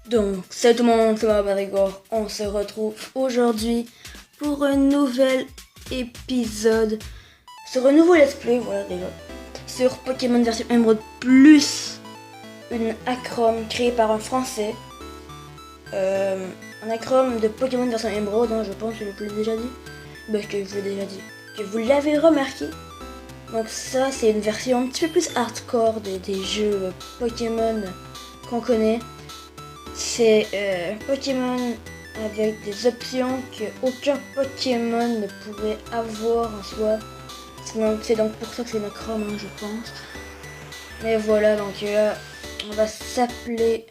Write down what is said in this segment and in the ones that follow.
Donc, salut tout le monde, c'est moi Barigor. On se retrouve aujourd'hui pour un nouvel épisode sur un nouveau let's play, voilà déjà, sur Pokémon version Emerald plus une acrome créée par un Français. Un acrome de Pokémon version Emerald, hein, je pense que je l'ai déjà dit. Que je l'ai déjà dit. Que vous l'avez remarqué. Donc ça, c'est une version un petit peu plus hardcore des jeux Pokémon qu'on connaît. C'est Pokémon avec des options que aucun Pokémon ne pourrait avoir en soi. C'est donc pour ça que c'est une acrome, hein, je pense. Mais voilà, donc là, on va s'appeler...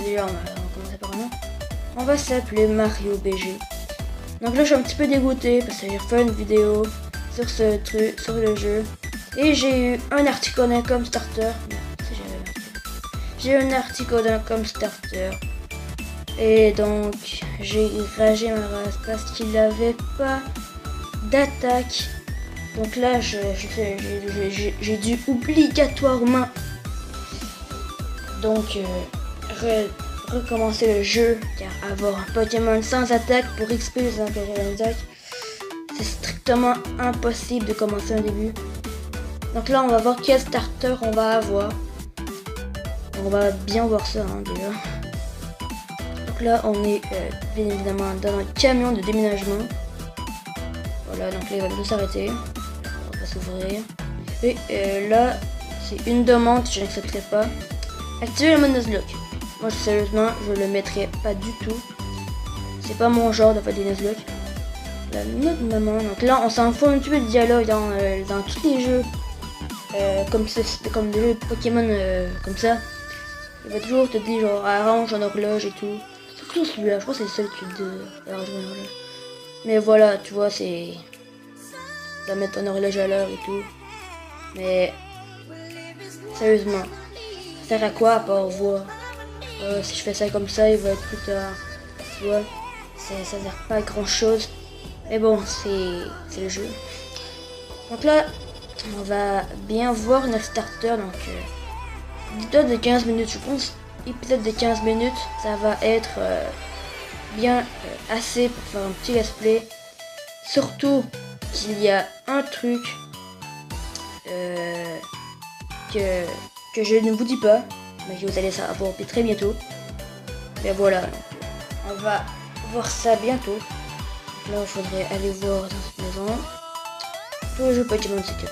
Déjà, on va commencer par un nom. On va s'appeler Mario BG. Donc là, je suis un petit peu dégoûté parce que j'ai refait une vidéo sur ce truc, sur le jeu. Et j'ai eu un Articuno comme starter. J'ai un Articuno comme starter. Et donc, j'ai ragé ma race parce qu'il n'avait pas d'attaque. Donc là, j'ai dû obligatoirement donc recommencer le jeu, car avoir un Pokémon sans attaque pour XP les Imperial Attack, c'est strictement impossible de commencer un début. Donc là, on va voir quel starter on va avoir. On va bien voir ça, hein, déjà. Donc là, on est bien évidemment dans un camion de déménagement. Voilà, donc là, il va tout s'arrêter. On va s'ouvrir. Et là, c'est une demande, je n'accepterai pas. Activer le mode Nuzlocke. Moi, sérieusement, je le mettrai pas du tout. C'est pas mon genre de faire des Nuzlocke. La note maman. Donc là, on s'en fout un petit peu de dialogue dans tous les jeux. Comme des jeux Pokémon comme ça. Il va toujours te dire genre arrange un horloge et tout. Surtout celui-là, je crois que c'est le seul qui te dit arrange un horloge. Mais voilà, tu vois, c'est... Ça va mettre un horloge à l'heure et tout. Mais... Sérieusement. Ça sert à quoi à part voir? Si je fais ça comme ça, il va être plus tard. Tu vois, ça sert pas à grand chose. Mais bon, c'est le jeu. Donc là, on va bien voir notre starter. Donc, épisode de 15 minutes, je pense. Épisode de 15 minutes, ça va être bien assez pour faire un petit let's play. Surtout qu'il y a un truc que je ne vous dis pas, mais que vous allez savoir très bientôt. Et voilà, on va voir ça bientôt. Là, il faudrait aller voir dans cette maison. Pour le jeu Pokémon, c'est que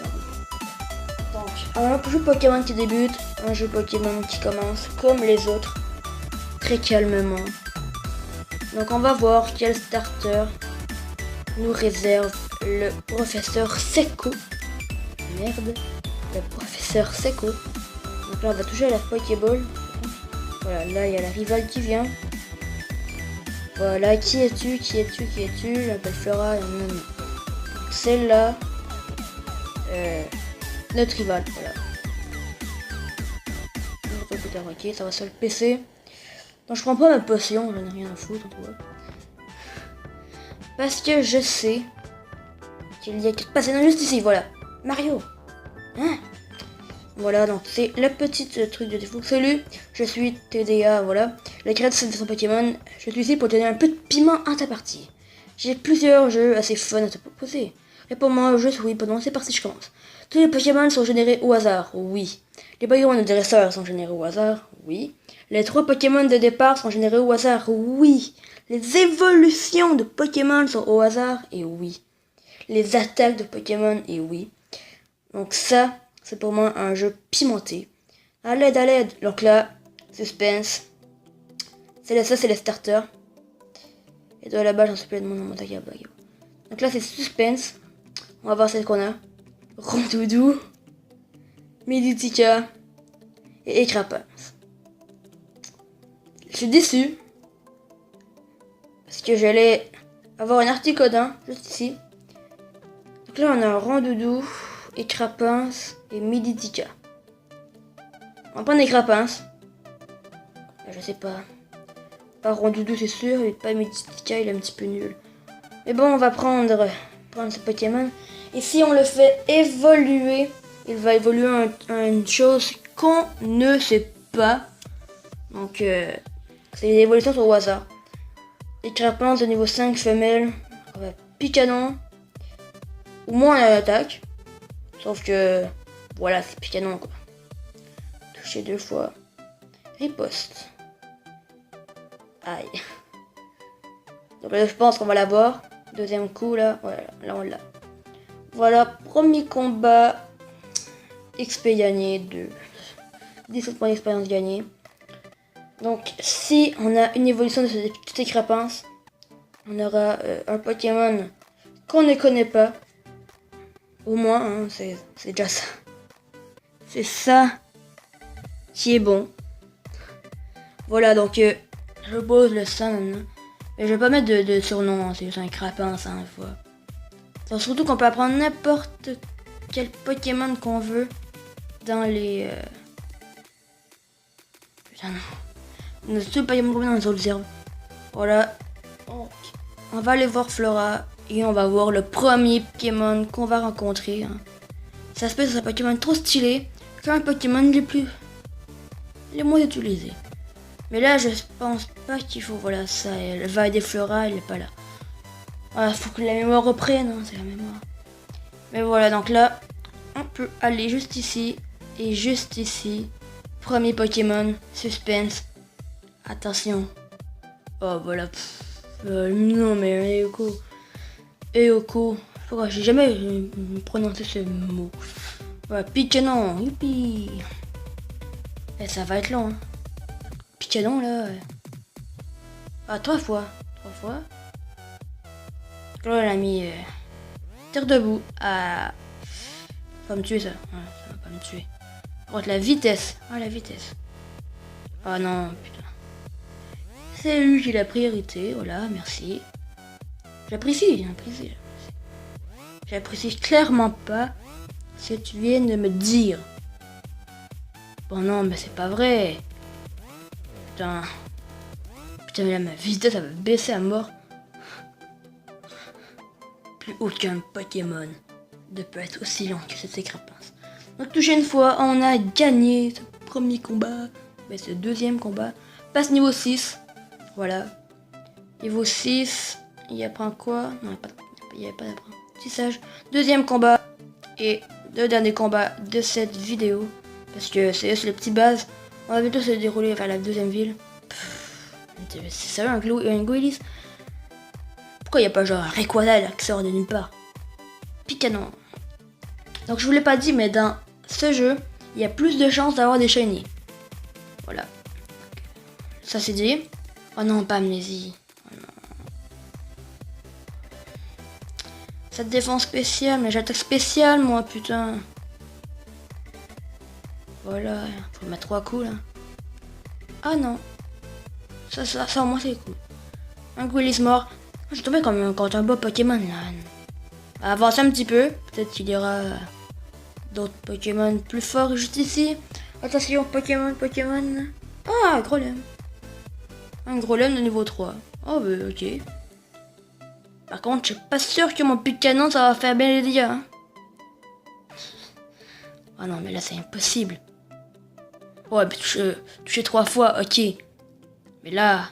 donc, un jeu Pokémon qui débute, un jeu Pokémon qui commence comme les autres, très calmement. Donc, on va voir quel starter nous réserve le professeur Seco. Merde, le professeur Seco. Donc là, on va toucher à la Pokéball. Voilà, là, il y a la rivale qui vient. Voilà, qui es-tu? Je m'appelle Flora. Celle-là, notre rivale, voilà. Ok, ça va sur le PC. Donc je prends pas ma potion, j'en ai rien à foutre, tu vois. Parce que je sais qu'il y a quelque passé juste ici, voilà. Mario. Hein? Voilà, donc c'est le petit truc de défaut. Salut, je suis TDA, voilà. Le créateur de son Pokémon, je suis ici pour te donner un peu de piment à ta partie. J'ai plusieurs jeux assez fun à te proposer. Réponds-moi, juste oui, pendant c'est parti, je commence. Tous les Pokémon sont générés au hasard, oui. Les Pokémon de dresseur sont générés au hasard, oui. Les 3 Pokémon de départ sont générés au hasard, oui. Les évolutions de Pokémon sont au hasard, et oui. Les attaques de Pokémon, et oui. Donc ça, c'est pour moi un jeu pimenté. À l'aide. Donc là, suspense. Ça, c'est les starters. Et de là-bas, j'en sais plus de mon nom. Donc là, c'est suspense. On va voir celle qu'on a. Rondoudou, Meditica et Écrapince. Je suis déçu. Parce que j'allais avoir un Articodin juste ici. Donc là, on a un Rondoudou, Écrapince et Meditica. On va prendre Écrapince. Je sais pas. Pas Rondoudou, c'est sûr. Et pas Meditica, il est un petit peu nul. Mais bon, on va prendre ce Pokémon. Et si on le fait évoluer, il va évoluer en une chose qu'on ne sait pas. Donc c'est des évolutions au hasard. Les carapaces de niveau 5 femelle, Picanon, ou moins à l'attaque. Sauf que voilà, c'est Picanon quoi. Toucher 2 fois. Riposte. Aïe. Donc là je pense qu'on va l'avoir. Deuxième coup là, voilà, là on l'a. Voilà, premier combat. XP gagné de 17 points d'expérience gagnés. Donc si on a une évolution de ce petit crapince, on aura un Pokémon qu'on ne connaît pas. Au moins, hein, c'est déjà ça. C'est ça qui est bon. Voilà, donc je pose le sun. Mais je vais pas mettre de surnom, hein, c'est juste un crapince hein, des fois. Donc, surtout qu'on peut apprendre n'importe quel Pokémon qu'on veut dans les... Putain non. On a tout le Pokémon qu'on veut dans les autres herbes. Voilà. Donc, on va aller voir Flora. Et on va voir le premier Pokémon qu'on va rencontrer. Hein. Ça se peut que c'est un Pokémon trop stylé. Qu'un Pokémon les moins utilisés. Mais là, je pense pas qu'il faut. Voilà, ça. Elle va aider Flora, elle est pas là. Voilà, faut que la mémoire reprenne. Hein, c'est la mémoire. Mais voilà, donc là, on peut aller juste ici. Et juste ici. Premier Pokémon. Suspense. Attention. Oh, voilà. Non, mais Eoko. Pourquoi j'ai jamais prononcé ce mot. Voilà, Picanon. Youpi. Et ça va être long. Hein. Picanon, là. Ah, 3 fois. 3 fois. Là, elle a mis terre debout. Ah. Ça va me tuer, ça. Ouais, ça va pas me tuer. Par contre, la vitesse. Ah, la vitesse. Ah non, putain. C'est lui qui a la priorité. Voilà, merci. J'apprécie. J'apprécie clairement pas ce que tu viens de me dire. Bon non, mais c'est pas vrai. Putain, mais là, ma vitesse, ça va baisser à mort. Plus aucun Pokémon ne peut être aussi lent que cette crapince. Donc touché une fois, on a gagné ce premier combat. Mais ce deuxième combat. Passe niveau 6. Voilà. Niveau 6. Il apprend quoi? Non, il n'y a pas d'apprentissage. Deuxième combat. Et le dernier combat de cette vidéo. Parce que c'est juste le petit base. On va bientôt se dérouler vers la deuxième ville. C'est sérieux un Goélis? Pourquoi il n'y a pas genre un Rayquaza là, qui sort de nulle part? Picanon. Donc je vous l'ai pas dit, mais dans ce jeu, il y a plus de chances d'avoir des shiny. Voilà. Ça c'est dit. Oh non, pas amnésie. Oh non. Cette défense spéciale, mais j'attaque spéciale moi, putain. Voilà, faut mettre 3 coups là. Ah non. Ça au moins c'est cool. Un Goélis mort. Je tombais comme quand un beau Pokémon là. Avance un petit peu. Peut-être qu'il y aura d'autres Pokémon plus forts juste ici. Attention, Pokémon. Ah, Grolem. Un Grolem de niveau 3. Oh bah ok. Par contre, je suis pas sûr que mon Picanon ça va faire bien les dégâts. Hein. Oh non, mais là c'est impossible. Ouais, bah, toucher 3 fois, ok. Mais là...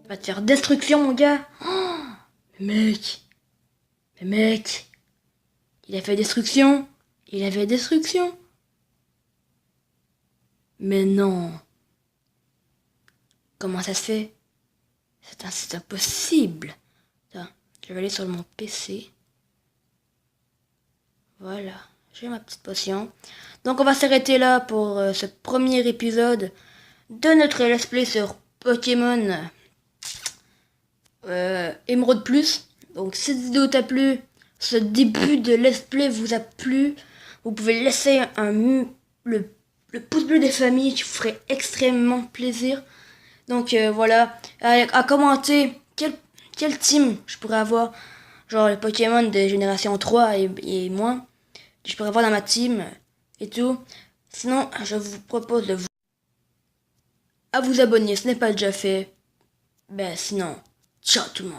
Va te faire destruction, mon gars. Oh, mais mec. Il a fait destruction. Mais non. Comment ça se fait? C'est impossible. Attends, je vais aller sur mon PC. Voilà. J'ai ma petite potion. Donc on va s'arrêter là pour ce premier épisode de notre let's play sur Pokémon Émeraude Plus. Donc si cette vidéo t'a plu, ce début de let's play vous a plu, vous pouvez laisser le pouce bleu des familles qui vous ferait extrêmement plaisir. Donc voilà, à commenter quel team je pourrais avoir, genre les Pokémon de génération 3 et moins, que je pourrais avoir dans ma team et tout. Sinon, je vous propose de vous abonner, ce n'est pas déjà fait. Ben sinon, ciao tout le monde.